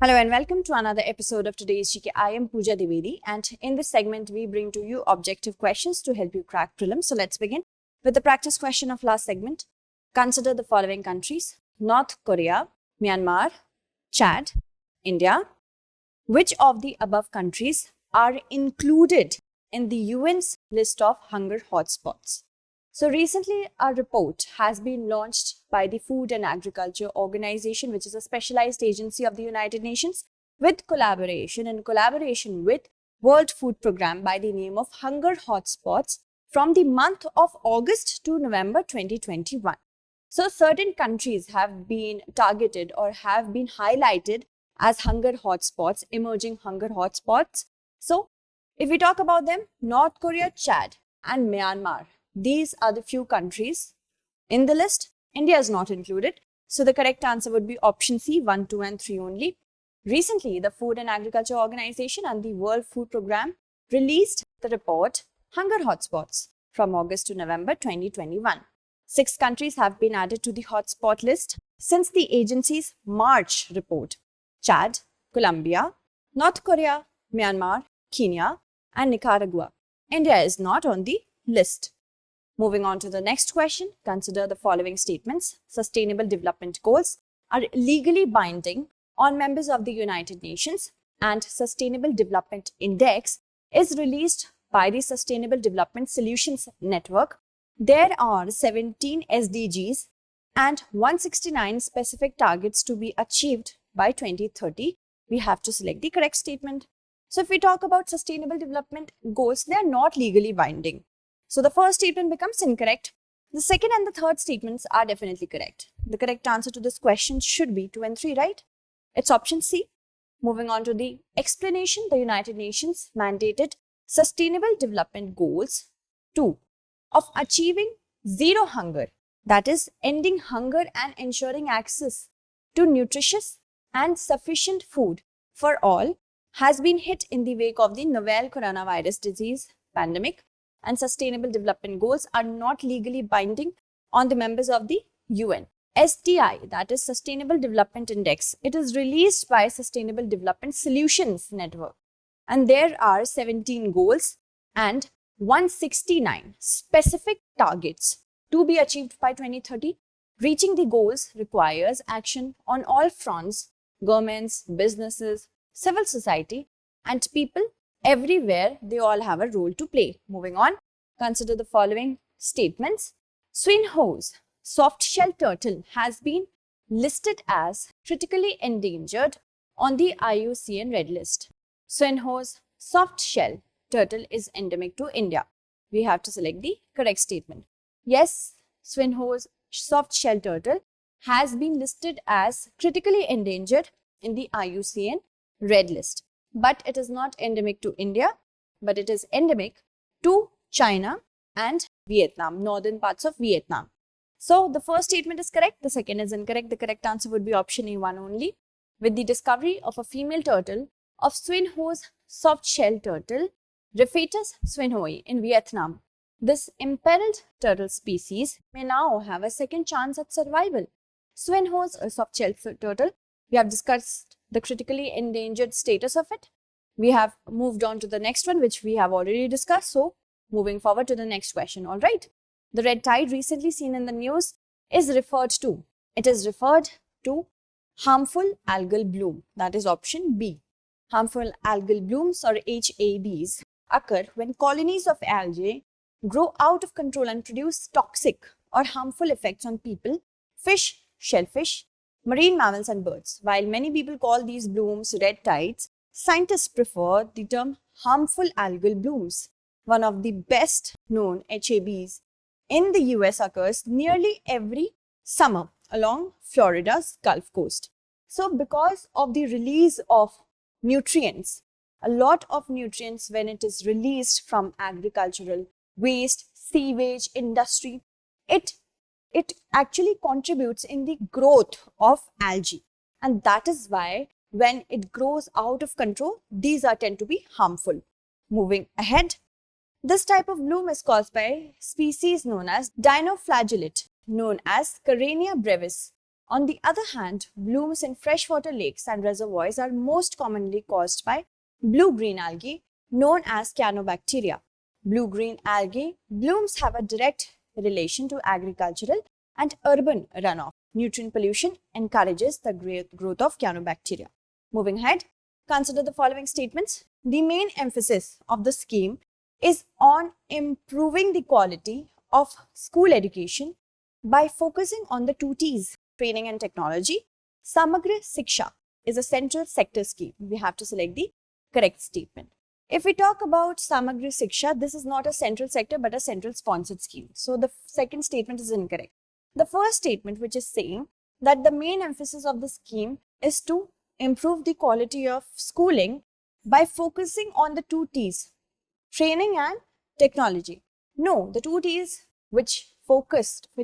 Hello and welcome to another episode of today's GK. I am Pooja Dwivedi, and in this segment we bring to you objective questions to help you crack prelims. So let's begin with the practice question of last segment. Consider the following countries: North Korea, Myanmar, Chad, India. Which of the above countries are included in the UN's list of hunger hotspots? So recently a report has been launched by the Food and Agriculture Organization, which is a specialized agency of the United Nations, with collaboration with World Food Programme by the name of Hunger Hotspots from the month of August to November 2021. So certain countries have been targeted or have been highlighted as hunger hotspots, emerging hunger hotspots. So if we talk about them, North Korea, Chad and Myanmar, these are the few countries in the list. India is not included. So the correct answer would be option C, 1, 2 and 3 only. Recently, the Food and Agriculture Organization and the World Food Programme released the report Hunger Hotspots from August to November 2021. 6 countries have been added to the hotspot list since the agency's March report: Chad, Colombia, North Korea, Myanmar, Kenya and Nicaragua. India is not on the list. Moving on to the next question, consider the following statements. Sustainable Development Goals are legally binding on members of the United Nations, and Sustainable Development Index is released by the Sustainable Development Solutions Network. There are 17 SDGs and 169 specific targets to be achieved by 2030. We have to select the correct statement. So if we talk about Sustainable Development Goals, they are not legally binding. So the first statement becomes incorrect. The second and the third statements are definitely correct. The correct answer to this question should be 2 and 3, right? It's option C. Moving on to the explanation, the United Nations mandated Sustainable Development Goals 2 of achieving zero hunger, that is, ending hunger and ensuring access to nutritious and sufficient food for all, has been hit in the wake of the novel coronavirus disease pandemic. And Sustainable Development Goals are not legally binding on the members of the UN. SDI, that is Sustainable Development Index, it is released by Sustainable Development Solutions Network. And there are 17 goals and 169 specific targets to be achieved by 2030. Reaching the goals requires action on all fronts: governments, businesses, civil society and people. Everywhere, they all have a role to play. Moving on, consider the following statements. 𝐸𝐻𝑒's soft-shell turtle has been listed as critically endangered on the IUCN Red List. 𝐸𝐻𝑒's soft-shell turtle is endemic to India. We have to select the correct statement. Yes, 𝐸𝐻𝑒's soft-shell turtle has been listed as critically endangered in the IUCN Red List. But it is not endemic to India, but it is endemic to China and Vietnam, northern parts of Vietnam. So the first statement is correct, the second is incorrect. The correct answer would be option A, 1 only. With the discovery of a female turtle of 𝐸𝐻𝑒's soft-shell turtle, Riphetus 𝐸𝐻𝑒 in Vietnam, this imperiled turtle species may now have a second chance at survival. 𝐸𝐻𝑒's soft-shell turtle, we have discussed the critically endangered status of it. We have moved on to the next one, which we have already discussed. So moving forward to the next question. All right. The red tide recently seen in the news is referred to. It is referred to harmful algal bloom. That is option B. Harmful algal blooms or HABs occur when colonies of algae grow out of control and produce toxic or harmful effects on people, fish, shellfish, marine mammals and birds. While many people call these blooms red tides, scientists prefer the term harmful algal blooms. One of the best known HABs in the US occurs nearly every summer along Florida's Gulf Coast. So because of the release of nutrients, a lot of nutrients when it is released from agricultural waste, sewage, industry, it actually contributes in the growth of algae, and that is why when it grows out of control, these tend to be harmful. Moving ahead, this type of bloom is caused by species known as dinoflagellate, known as Karenia brevis, On the other hand, blooms in freshwater lakes and reservoirs are most commonly caused by blue-green algae known as cyanobacteria. Blue-green algae blooms have a direct relation to agricultural and urban runoff. Nutrient pollution encourages the growth of cyanobacteria. Moving ahead, consider the following statements. The main emphasis of the scheme is on improving the quality of school education by focusing on the two T's, training and technology. Samagra Shiksha is a central sector scheme. We have to select the correct statement. If we talk about Samagra Shiksha, this is not a central sector but a central sponsored scheme. So the second statement is incorrect. The first statement, which is saying that the main emphasis of the scheme is to improve the quality of schooling by focusing on the two T's, training and technology. No, the two T's which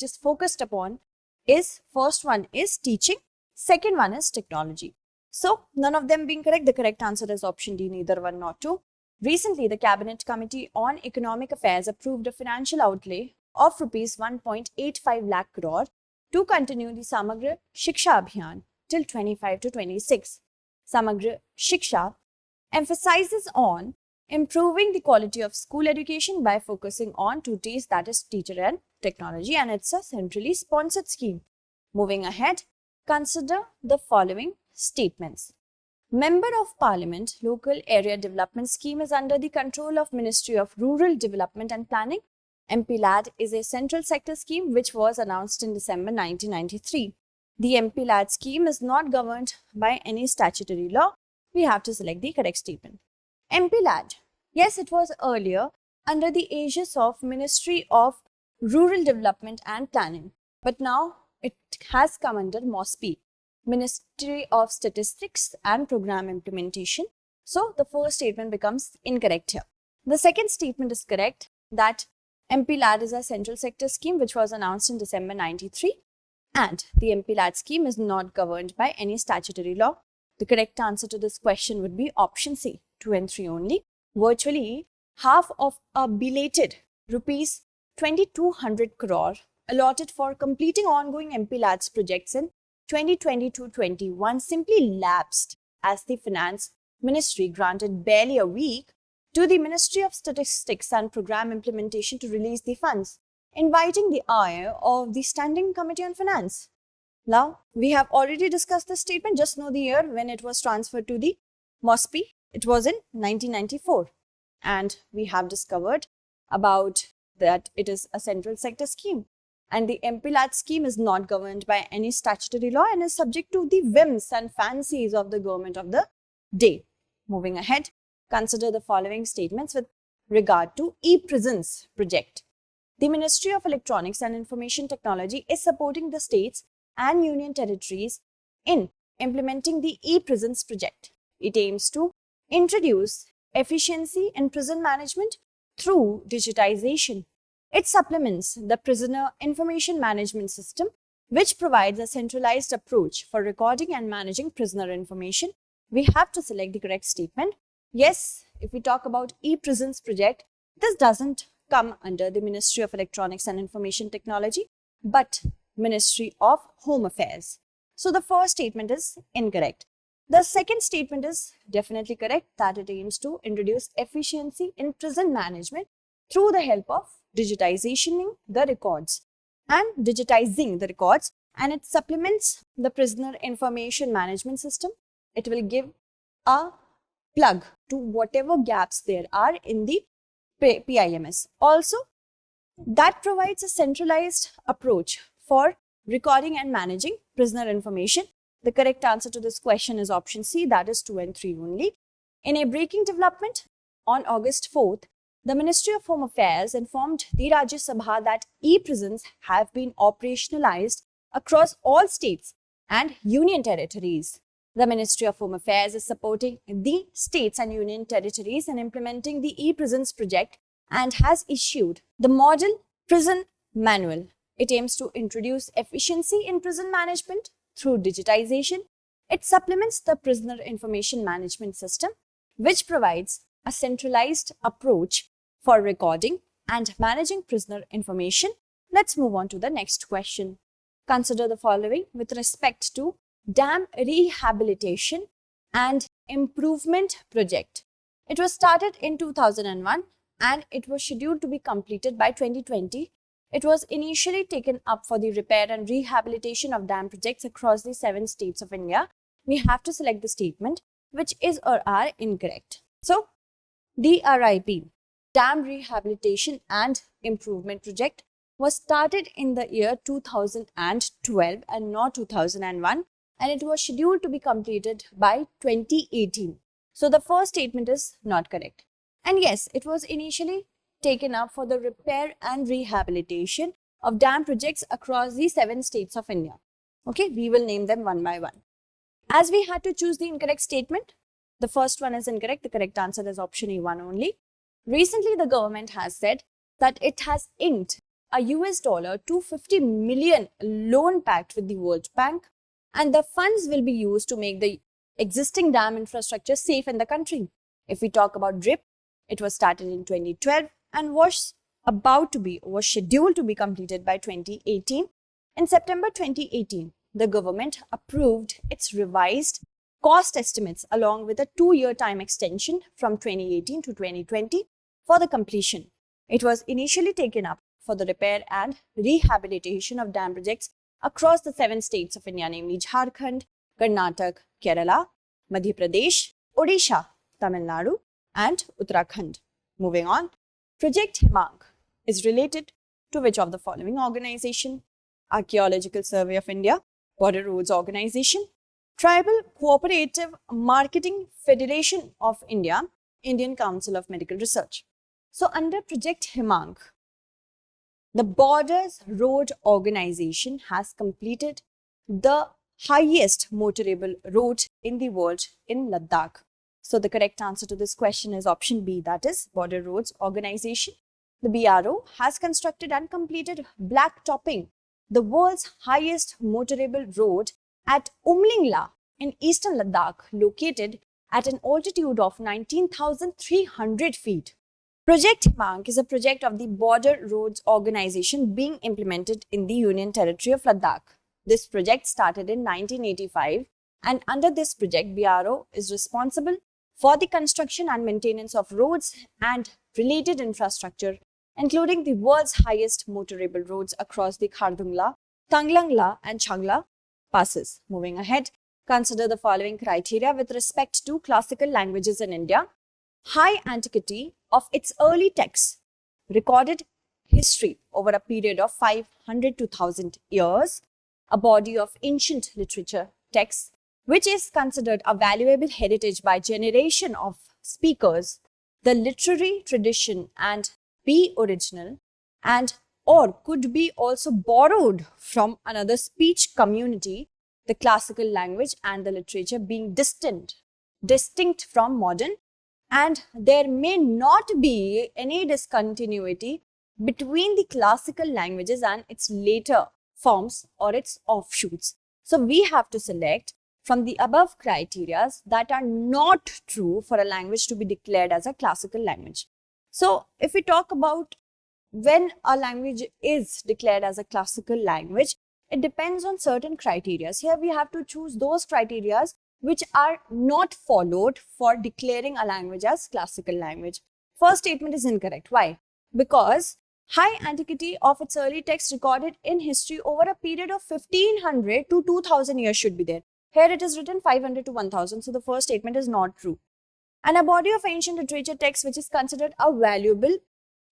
is focused upon is, first one is teaching, second one is technology. So none of them being correct. The correct answer is option D, neither one nor two. Recently, the Cabinet Committee on Economic Affairs approved a financial outlay of rupees 1.85 lakh crore to continue the Samagra Shiksha Abhiyan till 25 to 26. Samagra Shiksha emphasizes on improving the quality of school education by focusing on two T's, that is teacher and technology, and it's a centrally sponsored scheme. Moving ahead, consider the following statements. Member of Parliament Local Area Development Scheme is under the control of Ministry of Rural Development and Planning. MPLAD is a central sector scheme which was announced in December 1993. The MPLAD scheme is not governed by any statutory law. We have to select the correct statement. MPLAD, yes, it was earlier under the aegis of Ministry of Rural Development and Planning, but now it has come under MOSPI, Ministry of Statistics and Program Implementation. So the first statement becomes incorrect here. The second statement is correct, that MPLAD is a central sector scheme which was announced in December 93, and the MPLAD scheme is not governed by any statutory law. The correct answer to this question would be option C, 2 and 3 only. Virtually half of a belated rupees 2200 crore allotted for completing ongoing MPLADS projects in 2020-21 simply lapsed as the Finance Ministry granted barely a week to the Ministry of Statistics and Program Implementation to release the funds, inviting the ire of the Standing Committee on Finance. Now, we have already discussed this statement. Just know the year when it was transferred to the MOSPI. It was in 1994. And we have discovered about that it is a central sector scheme. And the MPLAD scheme is not governed by any statutory law and is subject to the whims and fancies of the government of the day. Moving ahead, consider the following statements with regard to e-Prisons project. The Ministry of Electronics and Information Technology is supporting the states and union territories in implementing the e-Prisons project. It aims to introduce efficiency in prison management through digitization. It supplements the Prisoner Information Management System, which provides a centralized approach for recording and managing prisoner information. We have to select the correct statement. Yes, if we talk about e-Prisons project, this doesn't come under the Ministry of Electronics and Information Technology, but Ministry of Home Affairs. So the first statement is incorrect. The second statement is definitely correct, that it aims to introduce efficiency in prison management through the help of digitizing the records, and it supplements the Prisoner Information Management System. It will give a plug to whatever gaps there are in the PIMS. Also, that provides a centralized approach for recording and managing prisoner information. The correct answer to this question is option C, that is 2 and 3 only. In a breaking development, on August 4th, the Ministry of Home Affairs informed the Rajya Sabha that e-prisons have been operationalized across all states and union territories. The Ministry of Home Affairs is supporting the states and union territories in implementing the e-prisons project and has issued the Model Prison Manual. It aims to introduce efficiency in prison management through digitization. It supplements the Prisoner Information Management System, which provides a centralized approach for recording and managing prisoner information. Let's move on to the next question. consider the following with respect to dam rehabilitation and improvement project. It was started in 2001 and it was scheduled to be completed by 2020. It was initially taken up for the repair and rehabilitation of dam projects across the 7 states of India. We have to select the statement which is or are incorrect. So, DRIP, Dam Rehabilitation and Improvement Project, was started in the year 2012 and not 2001, and it was scheduled to be completed by 2018. So, the first statement is not correct. And yes, it was initially taken up for the repair and rehabilitation of dam projects across the 7 states of India. Okay, we will name them one by one. As we had to choose the incorrect statement, the first one is incorrect. The correct answer is option A1 only. Recently, the government has said that it has inked a US $250 million loan pact with the World Bank, and the funds will be used to make the existing dam infrastructure safe in the country. If we talk about DRIP, it was started in 2012 and was scheduled to be completed by 2018. In September 2018, the government approved its revised cost estimates along with a 2-year time extension from 2018 to 2020 for the completion. It was initially taken up for the repair and rehabilitation of dam projects across the 7 states of India, namely Jharkhand, Karnataka, Kerala, Madhya Pradesh, Odisha, Tamil Nadu, and Uttarakhand. Moving on, Project 𝐒𝐒 is related to which of the following organization? Archaeological Survey of India, Border Roads Organization, Tribal Cooperative Marketing Federation of India, Indian Council of Medical Research. So under Project 𝐒𝐒, the Borders Road Organization has completed the highest motorable road in the world in Ladakh. So the correct answer to this question is option B, that is Border Roads Organization. The BRO has constructed and completed blacktopping the world's highest motorable road at Umlingla in eastern Ladakh, located at an altitude of 19,300 feet. Project 𝐒𝐒 is a project of the Border Roads Organization being implemented in the Union Territory of Ladakh. This project started in 1985, and under this project, BRO is responsible for the construction and maintenance of roads and related infrastructure, including the world's highest motorable roads across the Khardungla, Tanglangla and Changla passes. Moving ahead, consider the following criteria with respect to classical languages in India. High antiquity of its early texts, recorded history over a period of 500 to 1000 years, a body of ancient literature texts which is considered a valuable heritage by generation of speakers, the literary tradition and be original and or could be also borrowed from another speech community, the classical language and the literature being distinct from modern, and there may not be any discontinuity between the classical languages and its later forms or its offshoots. So we have to select from the above criteria that are not true for a language to be declared as a classical language. So if we talk about when a language is declared as a classical language, it depends on certain criteria. Here we have to choose those criteria which are not followed for declaring a language as classical language. First statement is incorrect. Why? Because high antiquity of its early text recorded in history over a period of 1500 to 2000 years should be there. Here it is written 500 to 1000, so the first statement is not true. And a body of ancient literature text which is considered a valuable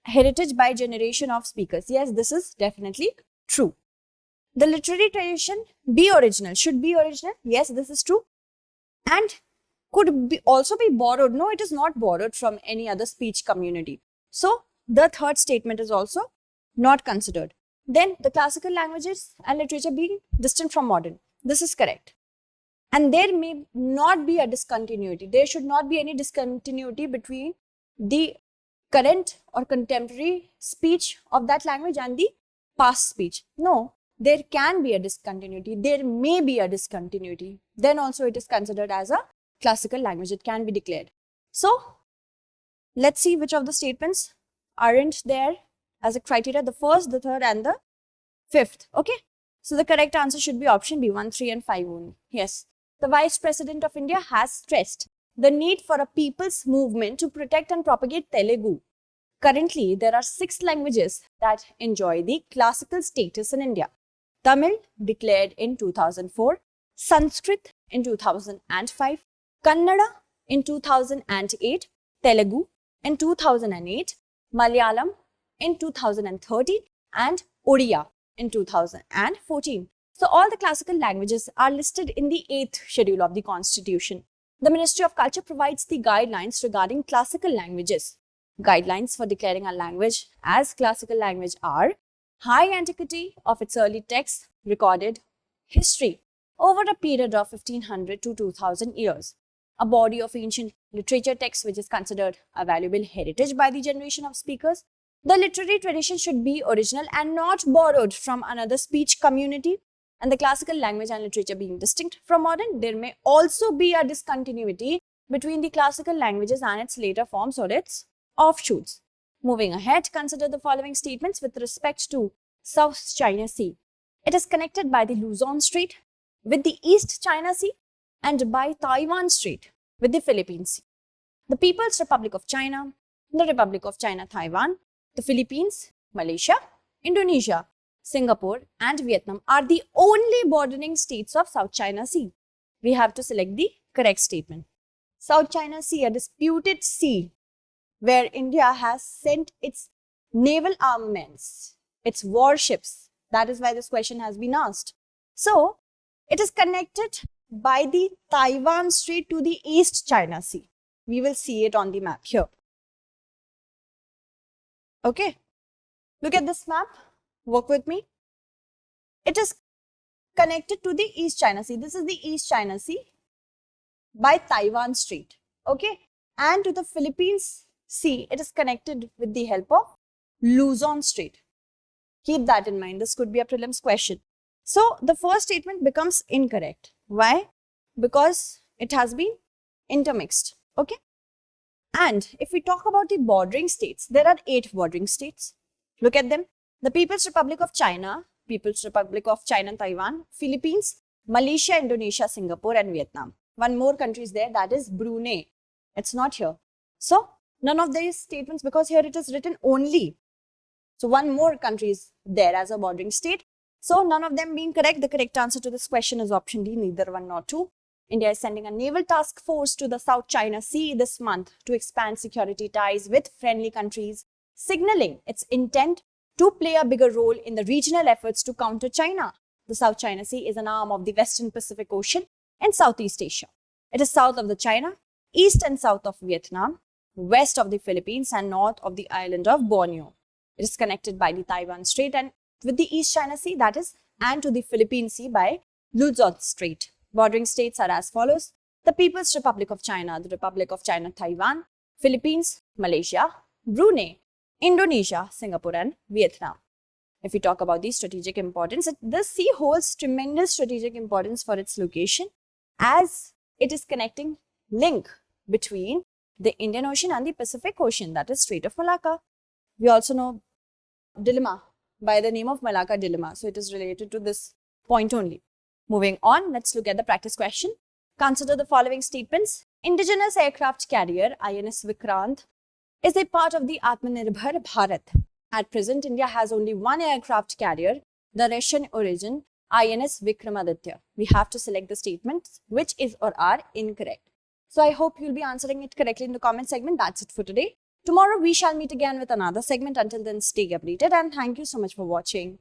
heritage by generation of speakers. Yes, this is definitely true. The literary tradition be original. Should be original. Yes, this is true. And could be also be borrowed. No, it is not borrowed from any other speech community. So the third statement is also not considered. Then the classical languages and literature being distant from modern. This is correct. And there may not be a discontinuity. There should not be any discontinuity between the current or contemporary speech of that language and the past speech. No, there can be a discontinuity. There may be a discontinuity. Then also it is considered as a classical language. It can be declared. So let's see which of the statements aren't there as a criteria. The first, the third and the fifth. Okay. So the correct answer should be option B, 1, 3 and 5 only. Yes. The Vice President of India has stressed the need for a people's movement to protect and propagate Telugu. Currently, there are 6 languages that enjoy the classical status in India. Tamil, declared in 2004, Sanskrit in 2005, Kannada in 2008, Telugu in 2008, Malayalam in 2013 and Odia in 2014. So all the classical languages are listed in the 8th schedule of the Constitution. The Ministry of Culture provides the guidelines regarding classical languages. Guidelines for declaring a language as classical language are high antiquity of its early texts, recorded history over a period of 1500 to 2000 years, a body of ancient literature texts which is considered a valuable heritage by the generation of speakers. The literary tradition should be original and not borrowed from another speech community. And the classical language and literature being distinct from modern, there may also be a discontinuity between the classical languages and its later forms or its offshoots. Moving ahead, consider the following statements with respect to South China Sea. It is connected by the Luzon Strait with the East China Sea and by Taiwan Strait with the Philippine Sea. The People's Republic of China, the Republic of China Taiwan, the Philippines, Malaysia, Indonesia, Singapore and Vietnam are the only bordering states of South China Sea. We have to select the correct statement. South China Sea, a disputed sea where India has sent its naval armaments, its warships. That is why this question has been asked. So, it is connected by the Taiwan Strait to the East China Sea. We will see it on the map here. Okay, look at this map. Work with me. It is connected to the East China Sea. This is the East China Sea by Taiwan Strait. Okay. And to the Philippines Sea, it is connected with the help of Luzon Strait. Keep that in mind. This could be a prelims question. So, the first statement becomes incorrect. Why? Because it has been intermixed. Okay. And if we talk about the bordering states, there are 8 bordering states. Look at them. The People's Republic of China, People's Republic of China and Taiwan, Philippines, Malaysia, Indonesia, Singapore and Vietnam. One more country is there, that is Brunei. It's not here. So, none of these statements, because here it is written only. So, one more country is there as a bordering state. So, none of them being correct. The correct answer to this question is option D, neither 1 nor 2. India is sending a naval task force to the South China Sea this month to expand security ties with friendly countries, signaling its intent to play a bigger role in the regional efforts to counter China. The South China Sea is an arm of the Western Pacific Ocean in Southeast Asia. It is south of the China, east and south of Vietnam, west of the Philippines and north of the island of Borneo. It is connected by the Taiwan Strait and with the East China Sea, that is, and to the Philippine Sea by Luzon Strait. Bordering states are as follows: the People's Republic of China, the Republic of China, Taiwan, Philippines, Malaysia, Brunei, Indonesia, Singapore and Vietnam. If we talk about the strategic importance, this sea holds tremendous strategic importance for its location as it is connecting link between the Indian Ocean and the Pacific Ocean, that is Strait of Malacca. We also know dilemma by the name of Malacca dilemma. So it is related to this point only. Moving on, let's look at the practice question. Consider the following statements. Indigenous aircraft carrier INS Vikrant is a part of the Atmanirbhar Bharat. At present, India has only one aircraft carrier, the Russian origin INS Vikramaditya. We have to select the statements which is or are incorrect. So I hope you'll be answering it correctly in the comment segment. That's it for today. Tomorrow we shall meet again with another segment. Until then, stay updated and thank you so much for watching.